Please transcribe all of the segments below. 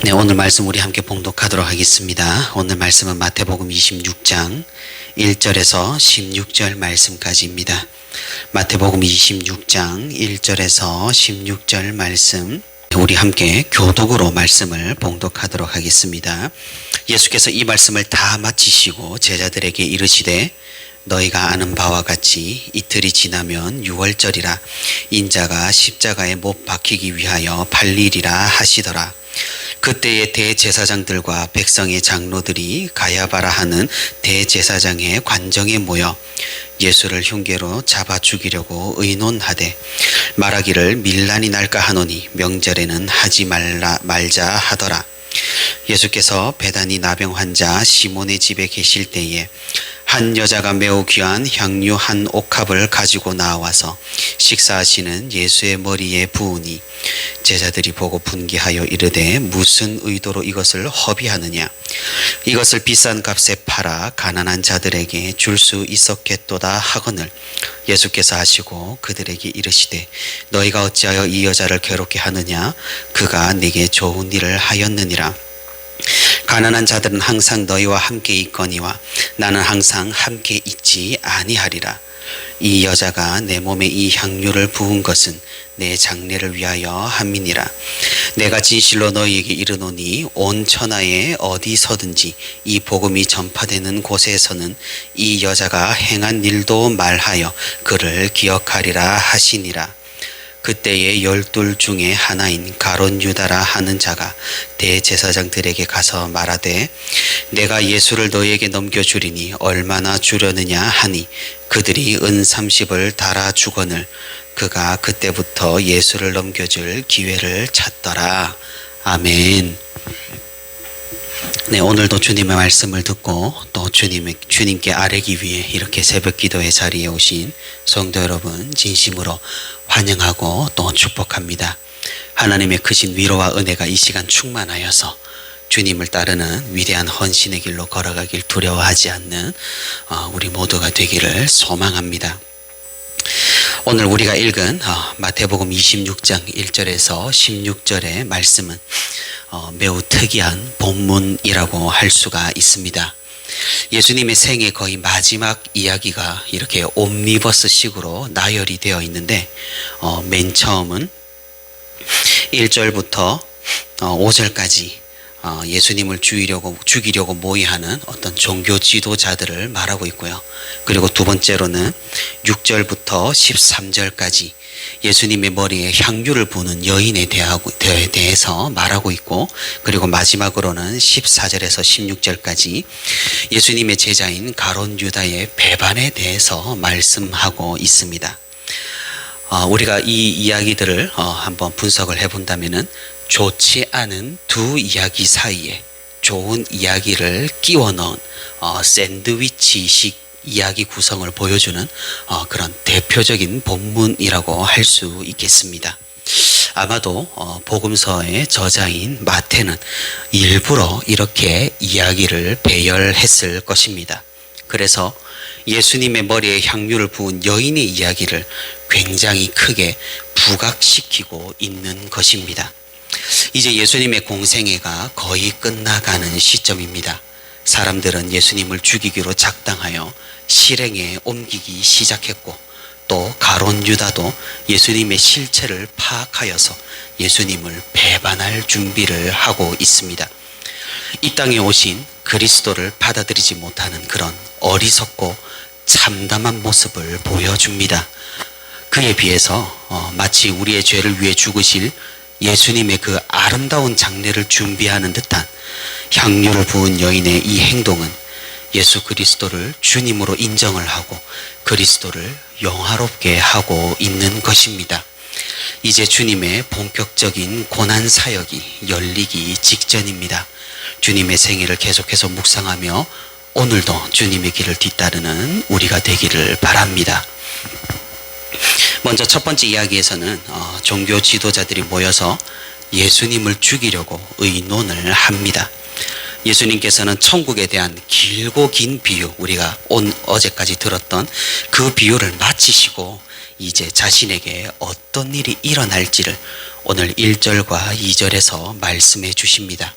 네, 오늘 말씀 우리 함께 봉독하도록 하겠습니다. 오늘 말씀은 마태복음 26장 1절에서 16절 말씀까지입니다. 마태복음 26장 1절에서 16절 말씀, 우리 함께 교독으로 말씀을 봉독하도록 하겠습니다. 예수께서 이 말씀을 다 마치시고 제자들에게 이르시되 너희가 아는 바와 같이 이틀이 지나면 유월절이라 인자가 십자가에 못 박히기 위하여 팔리리라 하시더라. 그때에 대제사장들과 백성의 장로들이 가야바라 하는 대제사장의 관정에 모여 예수를 흉계로 잡아 죽이려고 의논하되 말하기를 밀란이 날까 하노니 명절에는 하지 말자 하더라. 예수께서 베다니 나병 환자 시몬의 집에 계실 때에 한 여자가 매우 귀한 향유 한 옥합을 가지고 나와서 식사하시는 예수의 머리에 부으니 제자들이 보고 분기하여 이르되 무슨 의도로 이것을 허비하느냐, 이것을 비싼 값에 팔아 가난한 자들에게 줄 수 있었겠도다 하거늘 예수께서 하시고 그들에게 이르시되 너희가 어찌하여 이 여자를 괴롭게 하느냐, 그가 네게 좋은 일을 하였느니라. 가난한 자들은 항상 너희와 함께 있거니와 나는 항상 함께 있지 아니하리라. 이 여자가 내 몸에 이 향유를 부은 것은 내 장례를 위하여 함이니라. 내가 진실로 너희에게 이르노니 온 천하에 어디서든지 이 복음이 전파되는 곳에서는 이 여자가 행한 일도 말하여 그를 기억하리라 하시니라. 그때에 12 중에 하나인 가룟 유다라 하는 자가 대제사장들에게 가서 말하되 내가 예수를 너희에게 넘겨주리니 얼마나 주려느냐 하니 그들이 은 30을 달아 주거늘 그가 그때부터 예수를 넘겨줄 기회를 찾더라. 아멘. 네, 오늘도 주님의 말씀을 듣고 또 주님께 아뢰기 위해 이렇게 새벽 기도의 자리에 오신 성도 여러분 진심으로 환영하고 또 축복합니다. 하나님의 크신 위로와 은혜가 이 시간 충만하여서 주님을 따르는 위대한 헌신의 길로 걸어가길 두려워하지 않는 우리 모두가 되기를 소망합니다. 오늘 우리가 읽은 마태복음 26장 1절에서 16절의 말씀은 매우 특이한 본문이라고 할 수가 있습니다. 예수님의 생애 거의 마지막 이야기가 이렇게 옴니버스식으로 나열이 되어 있는데 맨 처음은 1절부터 5절까지 예수님을 죽이려고 모의하는 어떤 종교 지도자들을 말하고 있고요. 그리고 두 번째로는 6절부터 13절까지 예수님의 머리에 향유를 부는 여인에 대해서 말하고 있고, 그리고 마지막으로는 14절에서 16절까지 예수님의 제자인 가룟 유다의 배반에 대해서 말씀하고 있습니다. 우리가 이 이야기들을 한번 분석을 해본다면은 좋지 않은 두 이야기 사이에 좋은 이야기를 끼워 넣은 샌드위치식 이야기 구성을 보여주는 그런 대표적인 본문이라고 할 수 있겠습니다. 아마도 복음서의 저자인 마태는 일부러 이렇게 이야기를 배열했을 것입니다. 그래서 예수님의 머리에 향유를 부은 여인의 이야기를 굉장히 크게 부각시키고 있는 것입니다. 이제 예수님의 공생애가 거의 끝나가는 시점입니다. 사람들은 예수님을 죽이기로 작당하여 실행에 옮기기 시작했고, 또 가룟 유다도 예수님의 실체를 파악하여서 예수님을 배반할 준비를 하고 있습니다. 이 땅에 오신 그리스도를 받아들이지 못하는 그런 어리석고 참담한 모습을 보여줍니다. 그에 비해서 마치 우리의 죄를 위해 죽으실 예수님의 그 아름다운 장례를 준비하는 듯한 향유를 부은 여인의 이 행동은 예수 그리스도를 주님으로 인정을 하고 그리스도를 영화롭게 하고 있는 것입니다. 이제 주님의 본격적인 고난 사역이 열리기 직전입니다. 주님의 생애를 계속해서 묵상하며 오늘도 주님의 길을 뒤따르는 우리가 되기를 바랍니다. 먼저 첫 번째 이야기에서는 종교 지도자들이 모여서 예수님을 죽이려고 의논을 합니다. 예수님께서는 천국에 대한 길고 긴 비유, 우리가 어제까지 들었던 그 비유를 마치시고 이제 자신에게 어떤 일이 일어날지를 오늘 1절과 2절에서 말씀해 주십니다.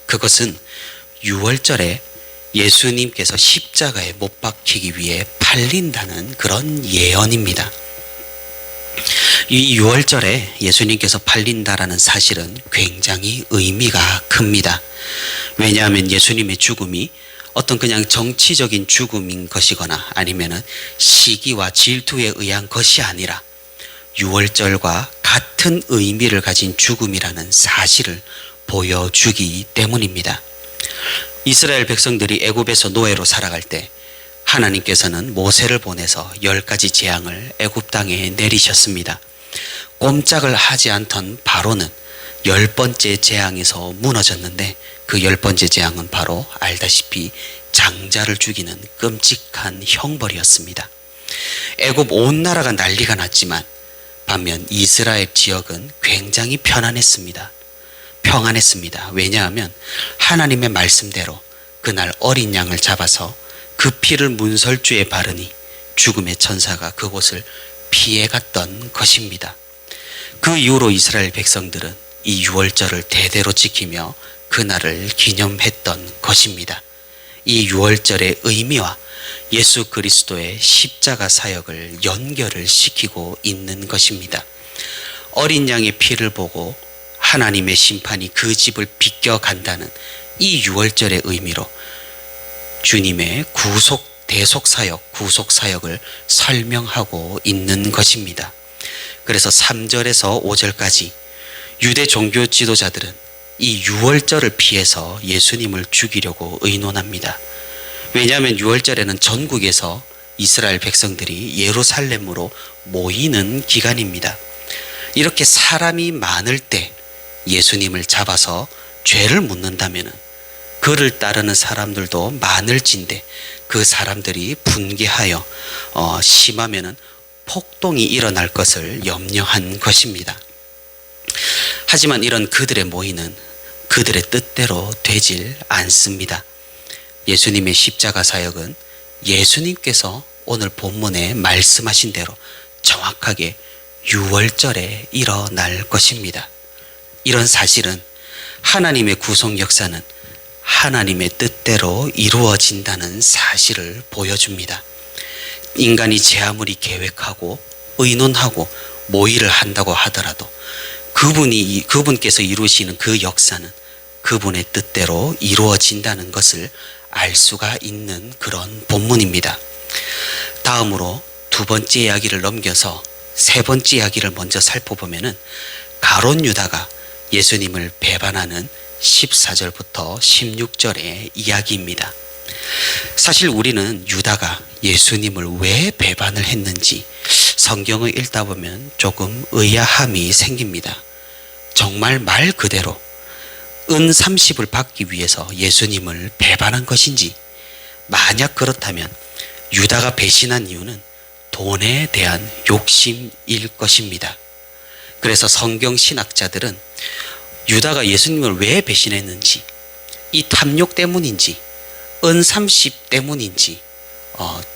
그것은 6월절에 예수님께서 십자가에 못 박히기 위해 팔린다는 그런 예언입니다. 이 6월절에 예수님께서 팔린다라는 사실은 굉장히 의미가 큽니다. 왜냐하면 예수님의 죽음이 어떤 그냥 정치적인 죽음인 것이거나 아니면은 시기와 질투에 의한 것이 아니라 6월절과 같은 의미를 가진 죽음이라는 사실을 보여주기 때문입니다. 이스라엘 백성들이 애굽에서 노예로 살아갈 때 하나님께서는 모세를 보내서 10가지 재앙을 애굽 땅에 내리셨습니다. 꼼짝을 하지 않던 바로는 10번째 재앙에서 무너졌는데 그 10번째 재앙은 바로 알다시피 장자를 죽이는 끔찍한 형벌이었습니다. 애굽 온 나라가 난리가 났지만 반면 이스라엘 지역은 굉장히 평안했습니다. 왜냐하면 하나님의 말씀대로 그날 어린 양을 잡아서 그 피를 문설주에 바르니 죽음의 천사가 그곳을 피해갔던 것입니다. 그 이후로 이스라엘 백성들은 이 6월절을 대대로 지키며 그날을 기념했던 것입니다. 이 6월절의 의미와 예수 그리스도의 십자가 사역을 연결을 시키고 있는 것입니다. 어린 양의 피를 보고 하나님의 심판이 그 집을 비껴간다는 이 6월절의 의미로 주님의 구속 사역을 설명하고 있는 것입니다. 그래서 3절에서 5절까지 유대 종교 지도자들은 이 6월절을 피해서 예수님을 죽이려고 의논합니다. 왜냐하면 6월절에는 전국에서 이스라엘 백성들이 예루살렘으로 모이는 기간입니다. 이렇게 사람이 많을 때 예수님을 잡아서 죄를 묻는다면 그를 따르는 사람들도 많을진데 그 사람들이 분개하여 심하면 폭동이 일어날 것을 염려한 것입니다. 하지만 이런 그들의 모이는 그들의 뜻대로 되질 않습니다. 예수님의 십자가 사역은 예수님께서 오늘 본문에 말씀하신 대로 정확하게 6월절에 일어날 것입니다. 이런 사실은 하나님의 구속 역사는 하나님의 뜻대로 이루어진다는 사실을 보여줍니다. 인간이 제 아무리 계획하고 의논하고 모의를 한다고 하더라도 그분께서 이루시는 그 역사는 그분의 뜻대로 이루어진다는 것을 알 수가 있는 그런 본문입니다. 다음으로 두 번째 이야기를 넘겨서 세 번째 이야기를 먼저 살펴보면은 가룟 유다가 예수님을 배반하는 14절부터 16절의 이야기입니다. 사실 우리는 유다가 예수님을 왜 배반을 했는지 성경을 읽다 보면 조금 의아함이 생깁니다. 정말 말 그대로 은 30을 받기 위해서 예수님을 배반한 것인지, 만약 그렇다면 유다가 배신한 이유는 돈에 대한 욕심일 것입니다. 그래서 성경 신학자들은 유다가 예수님을 왜 배신했는지, 이 탐욕 때문인지 은 30 때문인지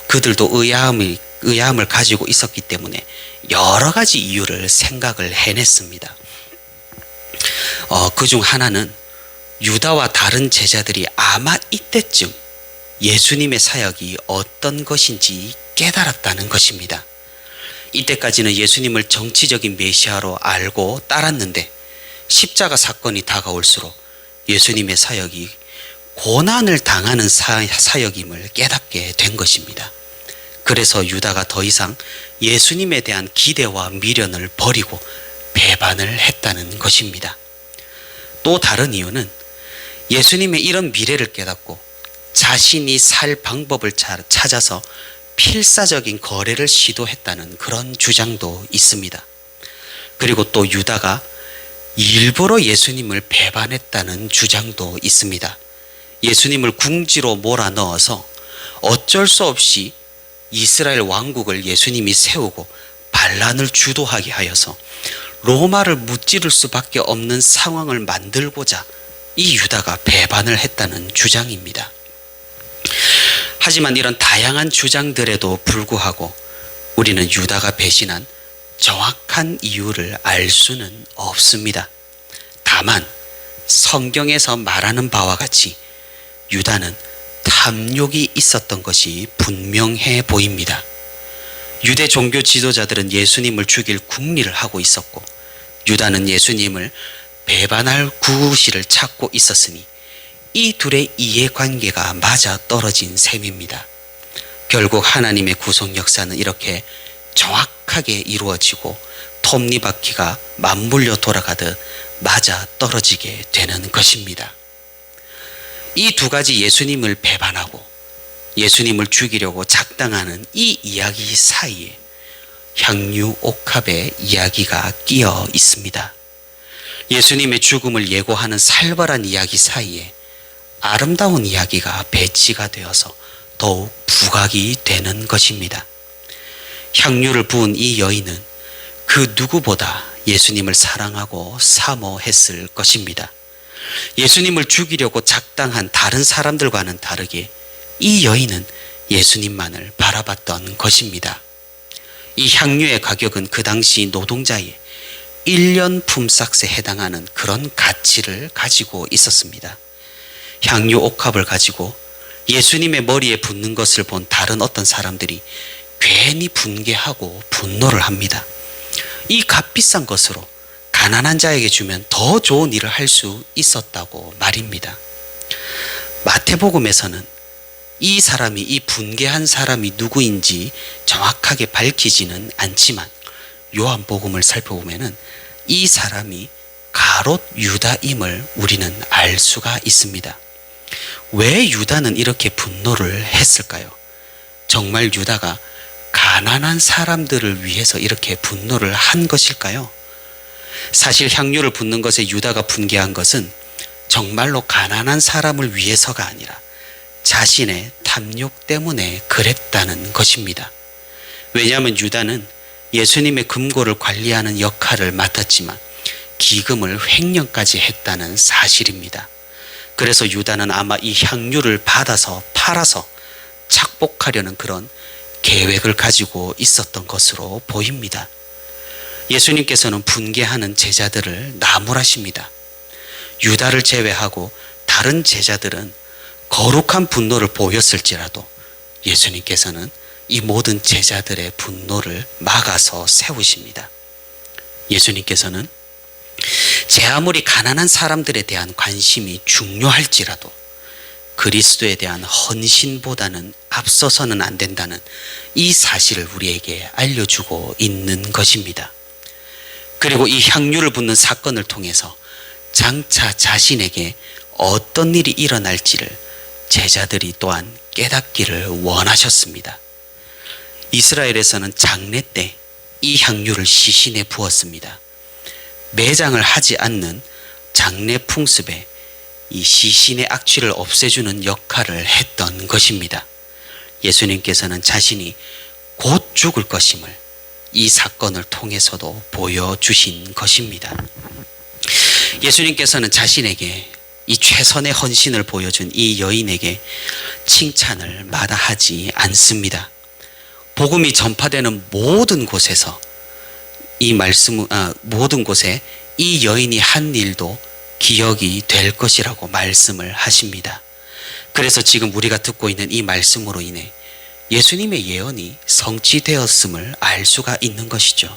그들도 의아함을 가지고 있었기 때문에 여러 가지 이유를 생각을 해냈습니다. 그중 하나는 유다와 다른 제자들이 아마 이때쯤 예수님의 사역이 어떤 것인지 깨달았다는 것입니다. 이때까지는 예수님을 정치적인 메시아로 알고 따랐는데 십자가 사건이 다가올수록 예수님의 사역이 고난을 당하는 사역임을 깨닫게 된 것입니다. 그래서 유다가 더 이상 예수님에 대한 기대와 미련을 버리고 배반을 했다는 것입니다. 또 다른 이유는 예수님의 이런 미래를 깨닫고 자신이 살 방법을 찾아서 필사적인 거래를 시도했다는 그런 주장도 있습니다. 그리고 또 유다가 일부러 예수님을 배반했다는 주장도 있습니다. 예수님을 궁지로 몰아넣어서 어쩔 수 없이 이스라엘 왕국을 예수님이 세우고 반란을 주도하게 하여서 로마를 무찌를 수밖에 없는 상황을 만들고자 이 유다가 배반을 했다는 주장입니다. 하지만 이런 다양한 주장들에도 불구하고 우리는 유다가 배신한 정확한 이유를 알 수는 없습니다. 다만 성경에서 말하는 바와 같이 유다는 탐욕이 있었던 것이 분명해 보입니다. 유대 종교 지도자들은 예수님을 죽일 궁리를 하고 있었고 유다는 예수님을 배반할 구실을 찾고 있었으니 이 둘의 이해관계가 맞아 떨어진 셈입니다. 결국 하나님의 구속 역사는 이렇게 정확하게 이루어지고 톱니바퀴가 맞물려 돌아가듯 맞아 떨어지게 되는 것입니다. 이 두 가지 예수님을 배반하고 예수님을 죽이려고 작당하는 이 이야기 사이에 향유옥합의 이야기가 끼어 있습니다. 예수님의 죽음을 예고하는 살벌한 이야기 사이에 아름다운 이야기가 배치가 되어서 더욱 부각이 되는 것입니다. 향유를 부은 이 여인은 그 누구보다 예수님을 사랑하고 사모했을 것입니다. 예수님을 죽이려고 작당한 다른 사람들과는 다르게 이 여인은 예수님만을 바라봤던 것입니다. 이 향유의 가격은 그 당시 노동자의 1년 품삯에 해당하는 그런 가치를 가지고 있었습니다. 향유 옥합을 가지고 예수님의 머리에 붓는 것을 본 다른 어떤 사람들이 괜히 분개하고 분노를 합니다. 이 값비싼 것으로 가난한 자에게 주면 더 좋은 일을 할 수 있었다고 말입니다. 마태복음에서는 이 분개한 사람이 누구인지 정확하게 밝히지는 않지만 요한복음을 살펴보면은 이 사람이 가롯 유다임을 우리는 알 수가 있습니다. 왜 유다는 이렇게 분노를 했을까요? 정말 유다가 가난한 사람들을 위해서 이렇게 분노를 한 것일까요? 사실 향유를 붓는 것에 유다가 분개한 것은 정말로 가난한 사람을 위해서가 아니라 자신의 탐욕 때문에 그랬다는 것입니다. 왜냐하면 유다는 예수님의 금고를 관리하는 역할을 맡았지만 기금을 횡령까지 했다는 사실입니다. 그래서 유다는 아마 이 향유를 받아서 팔아서 착복하려는 그런 계획을 가지고 있었던 것으로 보입니다. 예수님께서는 분개하는 제자들을 나무라십니다. 유다를 제외하고 다른 제자들은 거룩한 분노를 보였을지라도 예수님께서는 이 모든 제자들의 분노를 막아서 세우십니다. 예수님께서는 제 아무리 가난한 사람들에 대한 관심이 중요할지라도 그리스도에 대한 헌신보다는 앞서서는 안 된다는 이 사실을 우리에게 알려주고 있는 것입니다. 그리고 이 향유를 붓는 사건을 통해서 장차 자신에게 어떤 일이 일어날지를 제자들이 또한 깨닫기를 원하셨습니다. 이스라엘에서는 장례 때 이 향유를 시신에 부었습니다. 매장을 하지 않는 장례 풍습에 이 시신의 악취를 없애주는 역할을 했던 것입니다. 예수님께서는 자신이 곧 죽을 것임을 이 사건을 통해서도 보여주신 것입니다. 예수님께서는 자신에게 이 최선의 헌신을 보여준 이 여인에게 칭찬을 마다하지 않습니다. 복음이 전파되는 모든 곳에서 모든 곳에 이 여인이 한 일도 기억이 될 것이라고 말씀을 하십니다. 그래서 지금 우리가 듣고 있는 이 말씀으로 인해 예수님의 예언이 성취되었음을 알 수가 있는 것이죠.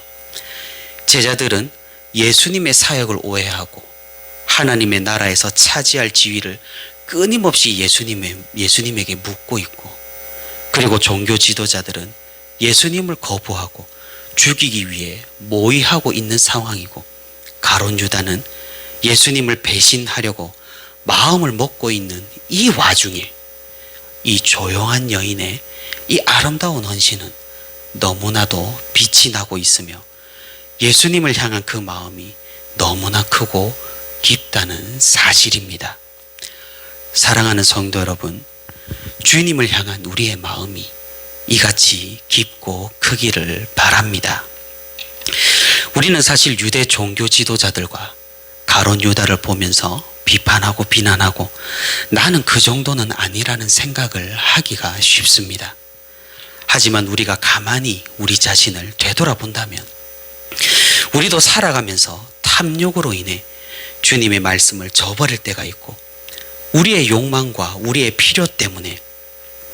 제자들은 예수님의 사역을 오해하고 하나님의 나라에서 차지할 지위를 끊임없이 예수님에게 묻고 있고, 그리고 종교 지도자들은 예수님을 거부하고 죽이기 위해 모의하고 있는 상황이고, 가룟 유다는 예수님을 배신하려고 마음을 먹고 있는 이 와중에 이 조용한 여인의 이 아름다운 헌신은 너무나도 빛이 나고 있으며 예수님을 향한 그 마음이 너무나 크고 깊다는 사실입니다. 사랑하는 성도 여러분, 주님을 향한 우리의 마음이 이같이 깊고 크기를 바랍니다. 우리는 사실 유대 종교 지도자들과 가룟 유다를 보면서 비판하고 비난하고 나는 그 정도는 아니라는 생각을 하기가 쉽습니다. 하지만 우리가 가만히 우리 자신을 되돌아본다면 우리도 살아가면서 탐욕으로 인해 주님의 말씀을 저버릴 때가 있고 우리의 욕망과 우리의 필요 때문에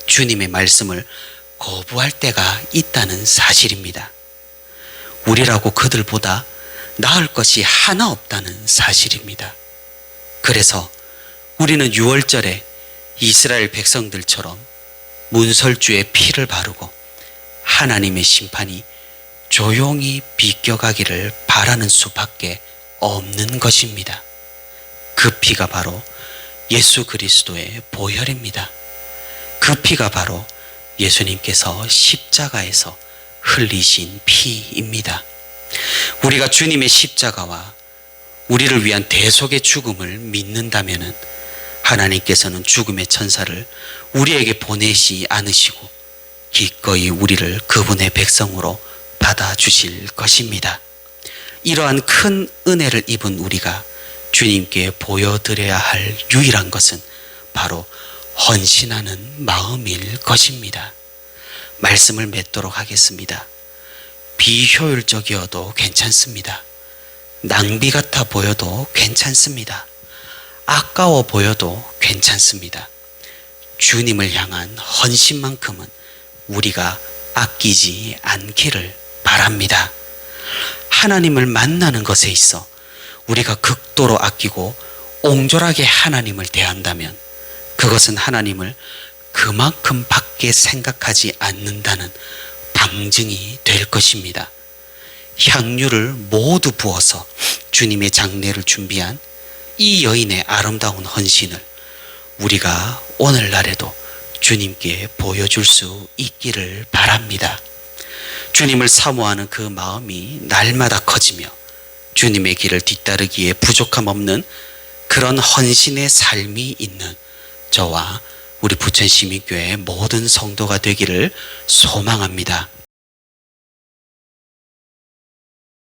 주님의 말씀을 거부할 때가 있다는 사실입니다. 우리라고 그들보다 나을 것이 하나 없다는 사실입니다. 그래서 우리는 유월절에 이스라엘 백성들처럼 문설주에 피를 바르고 하나님의 심판이 조용히 비껴가기를 바라는 수밖에 없는 것입니다. 그 피가 바로 예수 그리스도의 보혈입니다. 그 피가 바로 예수님께서 십자가에서 흘리신 피입니다. 우리가 주님의 십자가와 우리를 위한 대속의 죽음을 믿는다면 하나님께서는 죽음의 천사를 우리에게 보내시 않으시고 기꺼이 우리를 그분의 백성으로 받아주실 것입니다. 이러한 큰 은혜를 입은 우리가 주님께 보여드려야 할 유일한 것은 바로 헌신하는 마음일 것입니다. 말씀을 맺도록 하겠습니다. 비효율적이어도 괜찮습니다. 낭비 같아 보여도 괜찮습니다. 아까워 보여도 괜찮습니다. 주님을 향한 헌신만큼은 우리가 아끼지 않기를 바랍니다. 하나님을 만나는 것에 있어 우리가 극도로 아끼고 옹졸하게 하나님을 대한다면 그것은 하나님을 그만큼 밖에 생각하지 않는다는 방증이 될 것입니다. 향유를 모두 부어서 주님의 장례를 준비한 이 여인의 아름다운 헌신을 우리가 오늘날에도 주님께 보여줄 수 있기를 바랍니다. 주님을 사모하는 그 마음이 날마다 커지며 주님의 길을 뒤따르기에 부족함 없는 그런 헌신의 삶이 있는 저와 우리 부천시민교회 모든 성도가 되기를 소망합니다.